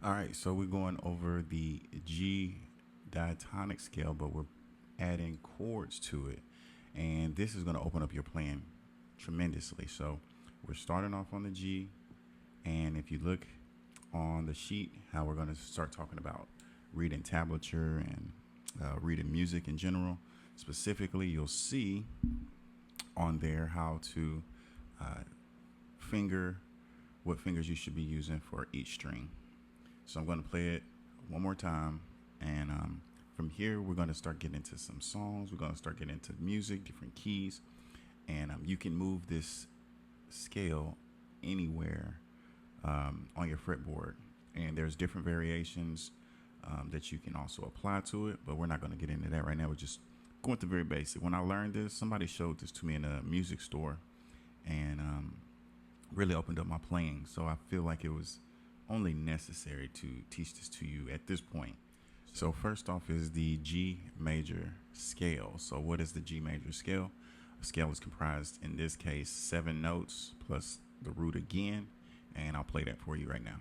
All right, so we're going over the G diatonic scale, but we're adding chords to it. And this is going to open up your playing tremendously. So we're starting off on the G. And if you look on the sheet, how we're going to start talking about reading tablature and reading music in general, specifically, you'll see on there how to uh, finger what fingers you should be using for each string. So I'm going to play it one more time. And from here, we're going to start getting into some songs. We're going to start getting into music, different keys. And you can move this scale anywhere on your fretboard. And there's different variations that you can also apply to it. But we're not going to get into that right now. We're just going to the very basic. When I learned this, somebody showed this to me in a music store. And really opened up my playing. So I feel like it was only necessary to teach this to you at this point. So first off is the G major scale. So what is the G major scale? A scale is comprised, in this case, 7 notes plus the root again. And I'll play that for you right now.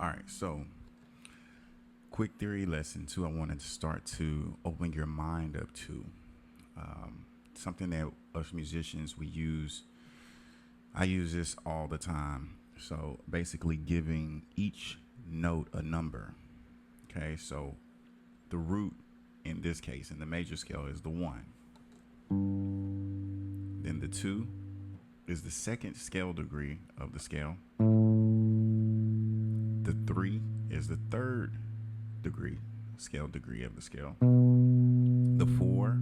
All right, so quick theory lesson two. I wanted to start to open your mind up to something that us musicians we use. I use this all the time. So basically, giving each note a number. Okay, so the root in this case in the major scale is the 1. Then the 2 is the second scale degree of the scale. The 3 is the third scale degree of the scale. The 4,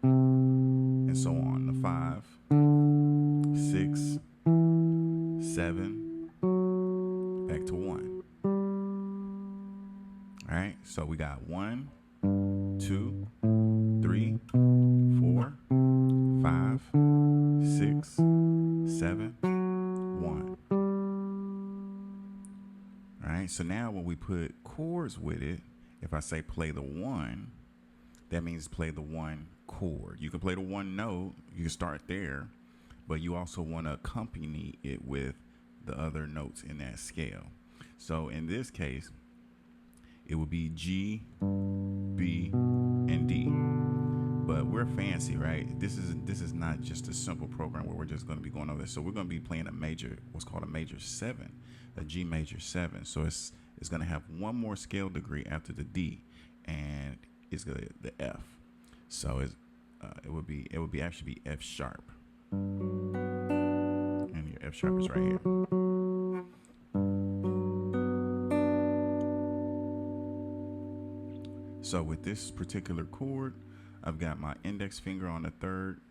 and so on. The 5, 6, 7, back to 1. All right, so we got 1, 2, 3, 4, 5, 6, 7, 1. All right, so now when we put chords with it, if I say play the 1, that means play the 1 chord. You can play the 1 note, you can start there, but you also want to accompany it with the other notes in that scale. So in this case, it would be G, B, and D. But we're fancy, right? This is not just a simple program where we're just going to be going over this. So we're going to be playing a major, what's called a major 7, a G major 7. So it's going to have one more scale degree after the D, and it's the F. So it would be actually be F sharp, and your F sharp is right here. So with this particular chord, I've got my index finger on the 3rd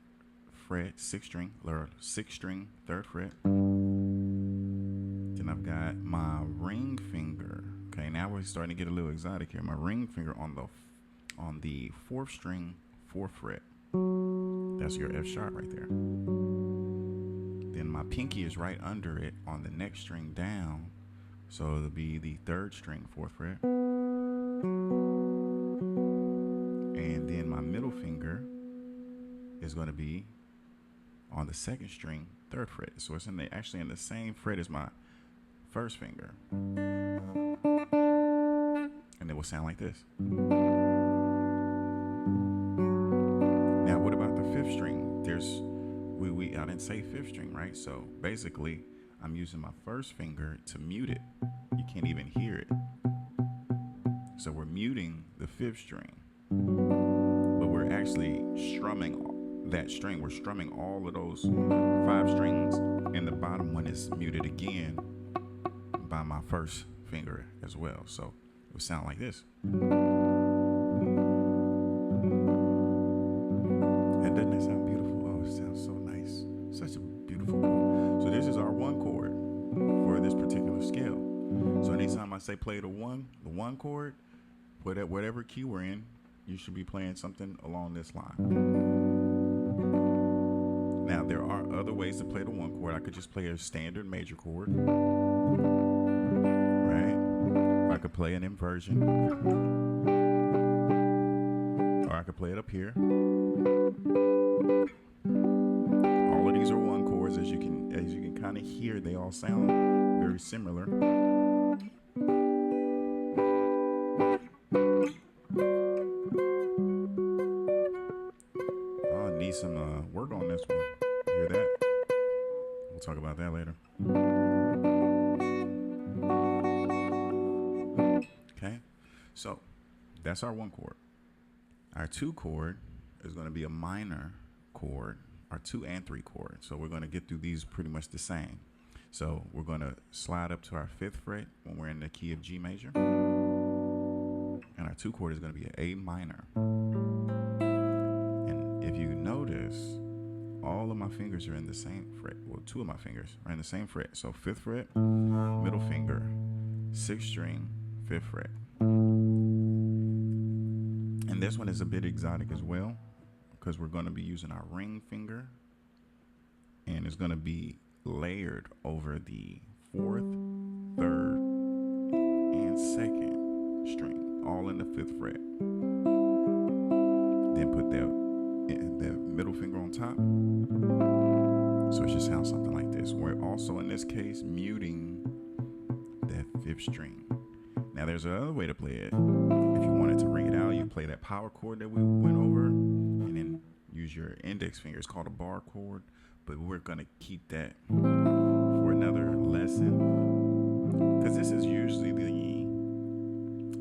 fret, 6th string, or 6th string, 3rd fret. Then I've got my ring finger. Okay, now we're starting to get a little exotic here. My ring finger on the 4th string, 4th fret. That's your F sharp right there. Then my pinky is right under it on the next string down. So it'll be the 3rd string, 4th fret. And then my middle finger is going to be on the 2nd string, 3rd fret. So it's actually in the same fret as my 1st finger. And it will sound like this. Now, what about the 5th string? I didn't say 5th string, right? So basically, I'm using my 1st finger to mute it. You can't even hear it. So we're muting the 5th string, but we're actually strumming that string. We're strumming all of those 5 strings, and the bottom one is muted again by my 1st finger as well. So it would sound like this. And doesn't that sound beautiful? Oh, it sounds so nice. Such a beautiful chord. So this is our 1 chord for this particular scale. So anytime I say play the one chord, whatever key we're in, you should be playing something along this line. Now, there are other ways to play the one chord. I could just play a standard major chord, right? Or I could play an inversion, or I could play it up here. All of these are one chords, as you can kind of hear. They all sound very similar. Oh, I need some work on this one. Hear that? We'll talk about that later. Okay, so that's our one chord. Our two chord is going to be a minor chord, our 2 and 3 chord. So we're going to get through these pretty much the same. So we're going to slide up to our 5th fret when we're in the key of G major. And our 2 chord is going to be an A minor. And if you notice, all of my fingers are in the same fret. Well, 2 of my fingers are in the same fret. So 5th fret, middle finger, 6th string, 5th fret. And this one is a bit exotic as well, because we're going to be using our ring finger, and it's going to be layered over the 4th, 3rd, and 2nd string, all in the 5th fret. Then put that middle finger on top. So it should sound something like this. We're also, in this case, muting that 5th string. Now, there's another way to play it. If you wanted to ring it out, you play that power chord that we went over, and then use your index finger. It's called a bar chord, but we're going to keep that for another lesson, because this is usually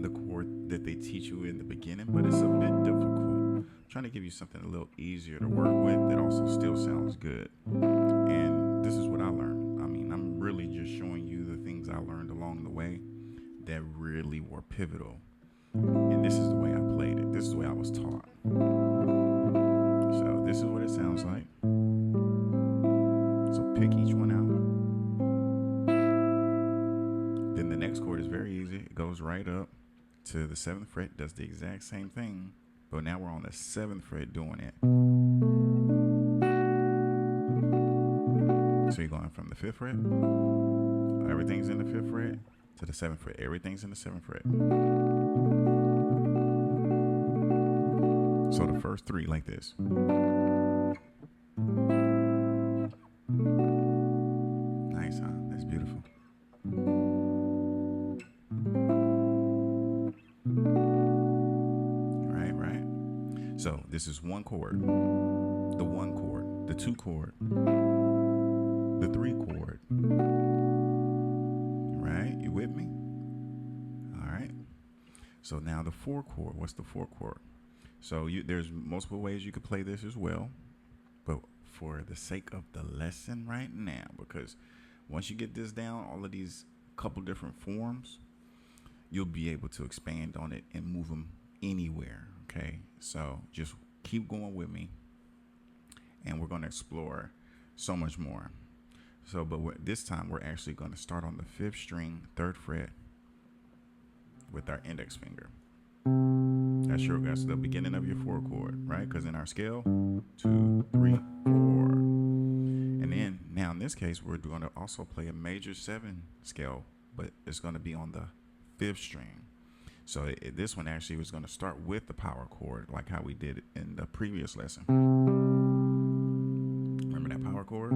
the chord that they teach you in the beginning, but it's a bit difficult. I'm trying to give you something a little easier to work with that also still sounds good. And this is what I learned. I mean, I'm really just showing you the things I learned along the way that really were pivotal. And this is the way I played it. This is the way I was taught. So this is what it sounds like. So pick each one out. Then the next chord is very easy. It goes right up to the 7th fret, does the exact same thing, but now we're on the 7th fret doing it. So you're going from the 5th fret, everything's in the 5th fret, to the 7th fret, everything's in the 7th fret. So the first 3 like this. Nice, huh? That's beautiful. Right. So this is one chord, the 1 chord, the 2 chord, the 3 chord. Right? You with me? All right. So now the 4 chord. What's the 4 chord? So there's multiple ways you could play this as well, but for the sake of the lesson right now, because once you get this down, all of these couple different forms, you'll be able to expand on it and move them anywhere. Okay, so just keep going with me, and we're going to explore so much more. So, but this time we're actually going to start on the 5th string, 3rd fret with our index finger. That's the beginning of your 4 chord, right? Because in our scale, 2, 3, 4. And then now in this case, we're going to also play a major 7 scale, but it's going to be on the 5th string. So this one actually was going to start with the power chord, like how we did it in the previous lesson. Remember that power chord?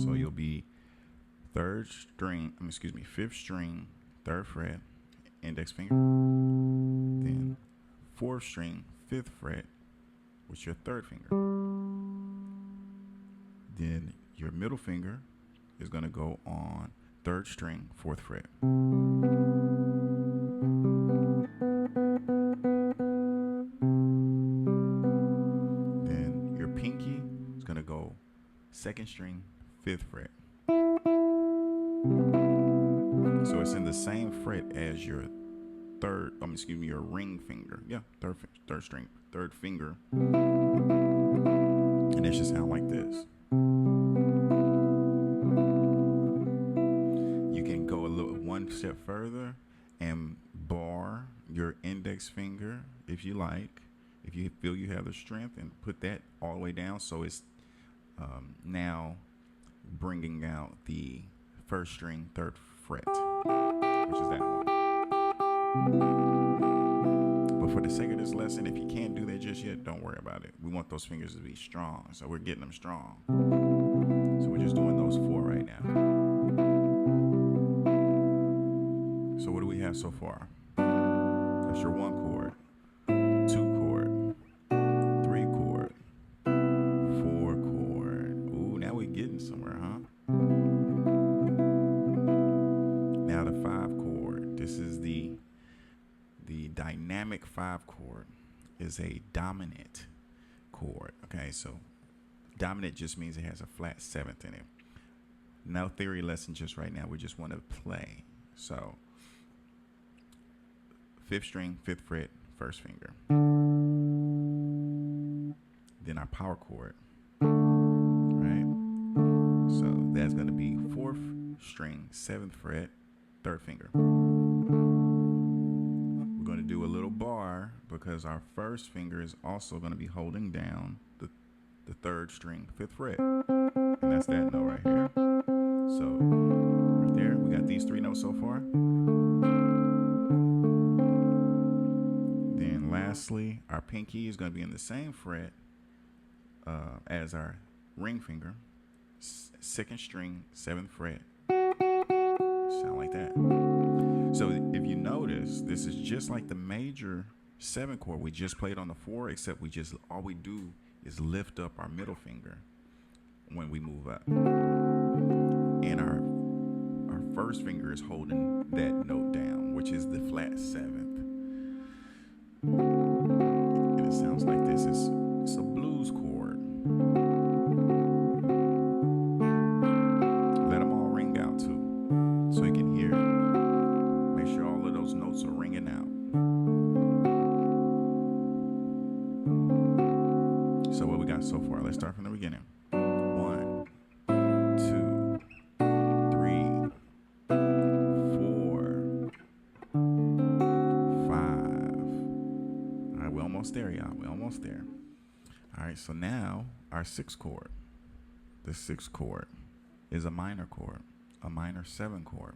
So you'll be 5th string, 3rd fret, index finger. Then 4th string, 5th fret, with your 3rd finger. Then your middle finger is going to go on 3rd string, 4th fret. Then your pinky is going to go 2nd string, 5th fret. So it's in the same fret as your your ring finger. Yeah, third string, 3rd finger. And it should sound like this. You can go one step further and your index finger, if you like, if you feel you have the strength, and put that all the way down. So it's now bringing out the first string, third fret, which is that one. But for the sake of this lesson, if you can't do that just yet, don't worry about it. We want those fingers to be strong, so we're getting them strong. So we're just doing those 4 right now. So what do we have so far? That's your 1 chord, 2 chord, 3 chord, 4 chord. Ooh, now we're getting somewhere, huh? Now the 5 chord. This is the dynamic 5 chord is a dominant chord. Okay, so dominant just means it has a flat 7th in it. No theory lesson just right now. We just want to play. So 5th string, 5th fret, 1st finger. Then our power chord, right? So that's going to be 4th string, 7th fret, 3rd finger. We're going to do a little bar because our 1st finger is also going to be holding down the 3rd string, 5th fret. And that's that note right here. So right there, we got these 3 notes so far. Then lastly, our pinky is going to be in the same fret as our ring finger. 2nd string, 7th fret. Sound like that. So if you notice, this is just like the major 7 chord we just played on the 4, except all we do is lift up our middle finger when we move up. And our 1st finger is holding that note down, which is the flat 7th. And it sounds like this. It's a blues chord. Let them all ring out too, so you can hear. Make sure all of those notes are ringing out. So what we got so far? Let's start from the beginning. 1, 2, 3, 4, 5. All right, we're almost there, y'all. We're almost there. All right, so now our 6th chord. The 6th chord is a minor chord, a minor 7 chord.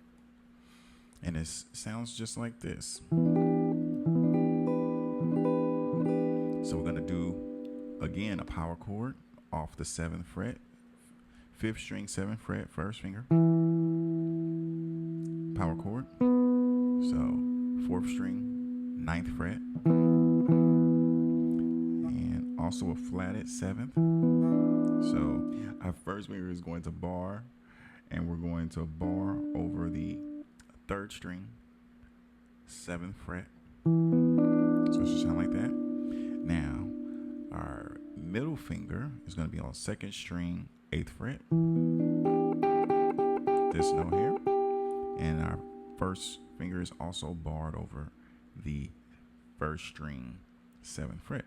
And it sounds just like this. So we're going to do, again, a power chord off the 7th fret, 5th string, 7th fret, 1st finger. Power chord. So 4th string, 9th fret. And also a flatted 7th. So our 1st finger is going to bar, and we're going to bar over the 3rd string, 7th fret. So it should sound like that. Now, our middle finger is going to be on 2nd string, 8th fret. This note here. And our 1st finger is also barred over the 1st string, 7th fret.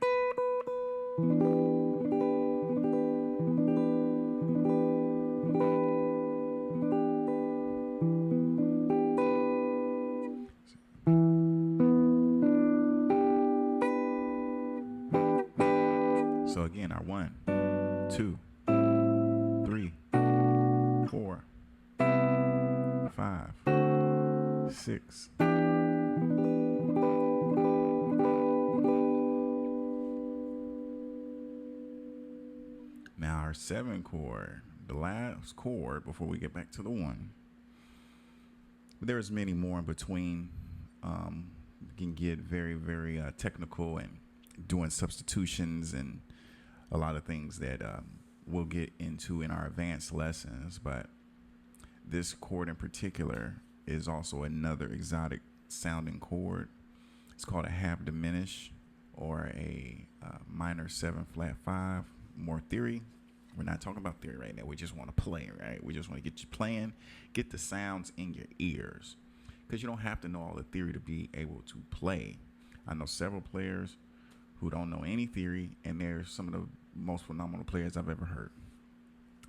So again, our 1, 2, 3, 4, 5, 6. Now our 7 chord, the last chord before we get back to the 1. There's many more in between. You can get very, very technical and doing substitutions and a lot of things that we'll get into in our advanced lessons. But this chord in particular is also another exotic sounding chord. It's called a half diminished, or a minor 7 flat 5. More theory. We're not talking about theory right now. We just want to play, right? We just want to get you playing, get the sounds in your ears, because you don't have to know all the theory to be able to play. I know several players who don't know any theory, and they're some of the most phenomenal players I've ever heard.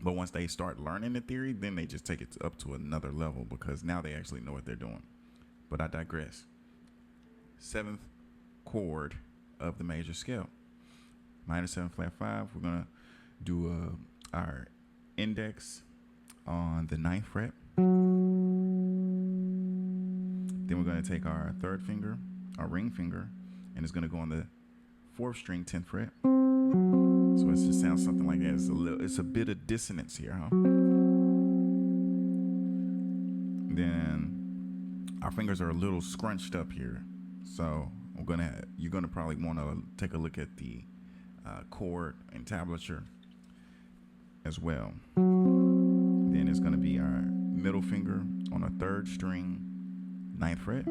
But once they start learning the theory, then they just take it up to another level, because now they actually know what they're doing. But I digress. seventh chord of the major scale. Minor 7 flat 5. We're gonna do our index on the ninth fret. Then we're gonna take our third finger, our ring finger, and it's gonna go on the fourth string, 10th fret. So it just sounds something like that. It's a bit of dissonance here, huh? Then our fingers are a little scrunched up here, so you're gonna probably want to take a look at the chord and tablature as well. Then it's gonna be our middle finger on a third string, 9th fret,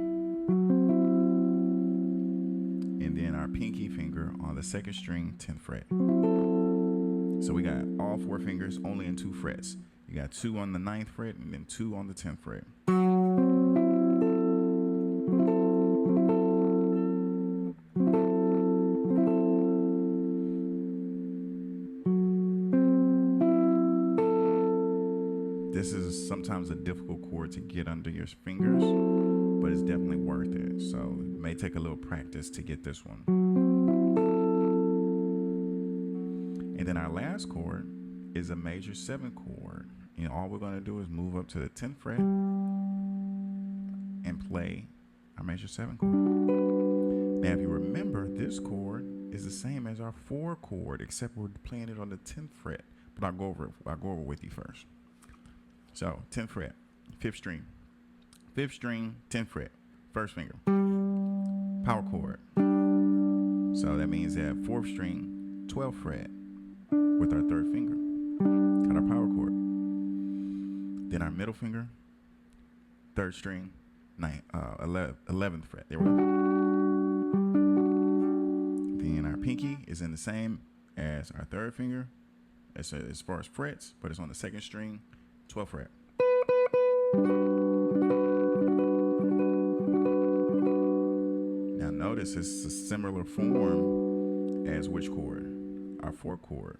and then our pinky finger on the second string, 10th fret. So we got all four fingers only in 2 frets. You got 2 on the 9th fret and then 2 on the 10th fret. This is sometimes a difficult chord to get under your fingers, but it's definitely worth it. So it may take a little practice to get this one. And then our last chord is a major 7 chord. And all we're going to do is move up to the 10th fret and play our major 7 chord. Now, if you remember, this chord is the same as our 4 chord, except we're playing it on the 10th fret. But I'll go over it with you first. So 10th fret, 5th string, 10th fret, first finger, power chord. So that means that 4th string, 12th fret with our 3rd finger, got our power chord. Then our middle finger, 3rd string, 11th fret. There we go. Then our pinky is in the same as our 3rd finger as far as frets, but it's on the 2nd string, 12th fret. Now notice it's a similar form as which chord? Our 4th chord.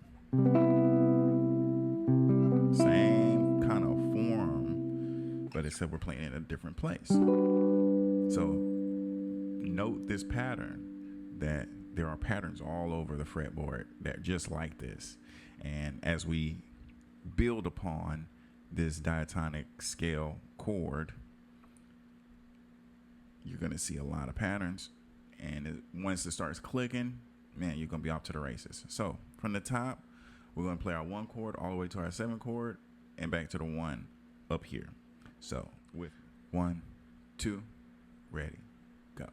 Same kind of form, but except we're playing in a different place. So note this pattern, that there are patterns all over the fretboard that just like this. And as we build upon this diatonic scale chord, you're going to see a lot of patterns. And once it starts clicking, man, you're going to be off to the races. So from the top, we're going to play our 1 chord all the way to our 7 chord and back to the 1 up here. So with 1, 2, ready, go.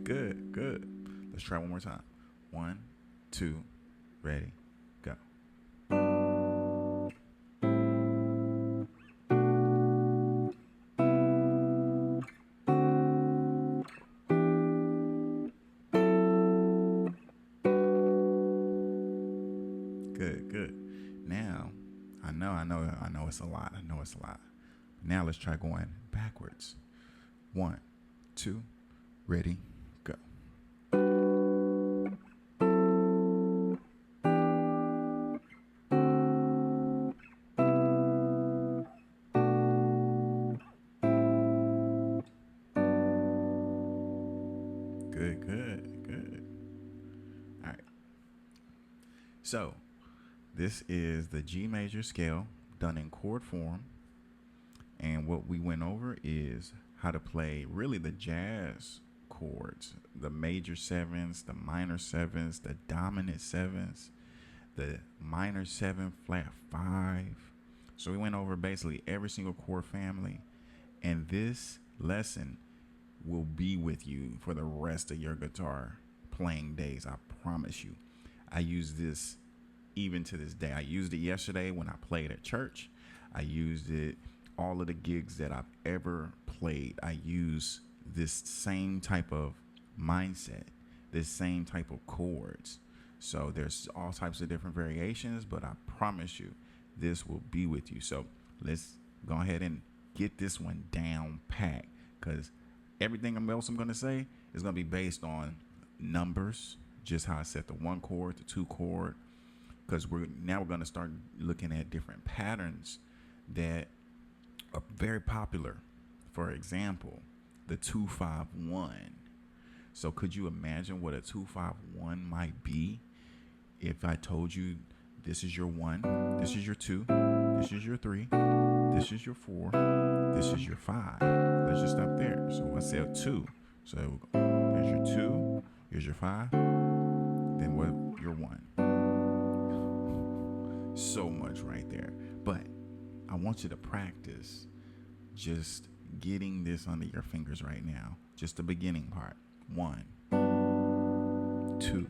Good, good. Let's try one more time. 1, 2, ready, go. Good, good. Now, I know it's a lot. Now let's try going backwards. 1, 2, ready, go. Good, good, good. All right. So this is the G major scale done in chord form. And what we went over is how to play really the jazz chords, the major 7s, the minor 7s, the dominant 7s, the minor 7 flat 5. So we went over basically every single chord family. And this lesson will be with you for the rest of your guitar playing days. I promise you. I use this even to this day. I used it yesterday when I played at church. I used it all of the gigs that I've ever played. I use this same type of mindset, this same type of chords. So there's all types of different variations, but I promise you this will be with you. So let's go ahead and get this one down pat, because Everything else I'm going to say is going to be based on numbers, just how I set the 1 chord, the 2 chord, because we're going to start looking at different patterns that are very popular. For example, the 2-5-1. So could you imagine what a 2-5-1 might be if I told you this is your 1, this is your 2, this is your 3, this is your 4, this is your 5. Let's just stop there. So I said 2. So there's your 2, here's your 5, then what? Your 1. So much right there. But I want you to practice just getting this under your fingers right now. Just the beginning part. 1, 2.